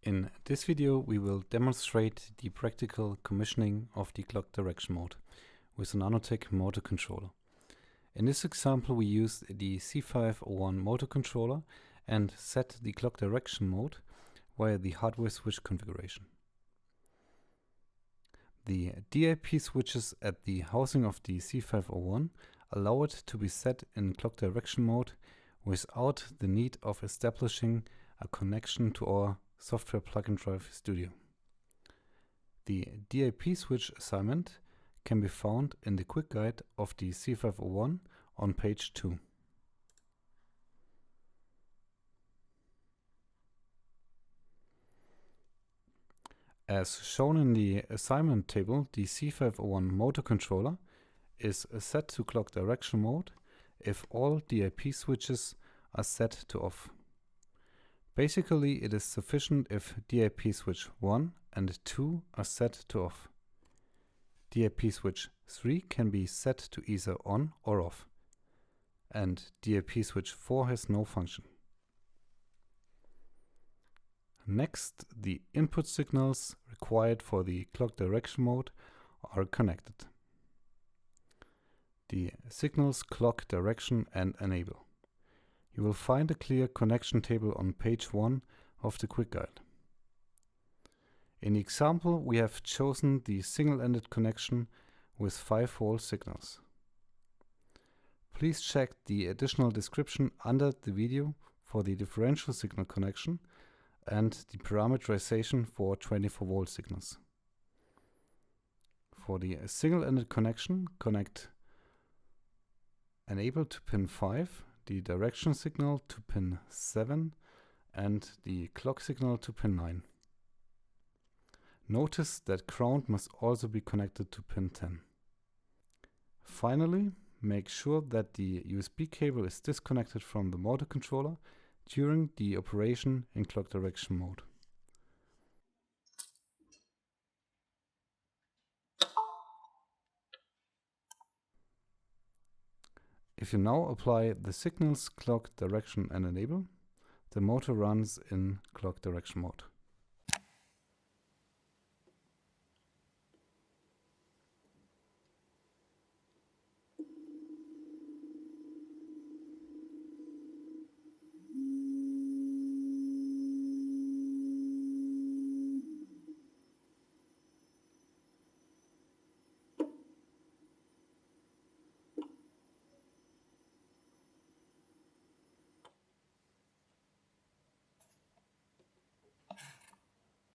In this video we will demonstrate the practical commissioning of the clock direction mode with a Nanotec motor controller. In this example we use the C501 motor controller and set the clock direction mode via the hardware switch configuration. The DIP switches at the housing of the C501 allow it to be set in clock direction mode without the need of establishing a connection to our software plugin drive studio. The DIP switch assignment can be found in the quick guide of the C501 on page 2. As shown in the assignment table, the C501 motor controller is set to clock direction mode if all DIP switches are set to off. Basically, it is sufficient if DIP switch 1 and 2 are set to off. DIP switch 3 can be set to either on or off, and DIP switch 4 has no function. Next, the input signals required for the clock direction mode are connected. The signals clock direction and enable. You will find a clear connection table on page 1 of the quick guide. In the example, we have chosen the single-ended connection with 5-volt signals. Please check the additional description under the video for the differential signal connection and the parameterization for 24-volt signals. For the single-ended connection, connect enable to pin 5, the direction signal to pin 7 and the clock signal to pin 9. Notice that ground must also be connected to pin 10. Finally, make sure that the USB cable is disconnected from the motor controller during the operation in clock direction mode. If you now apply the signals clock direction and enable, the motor runs in clock direction mode.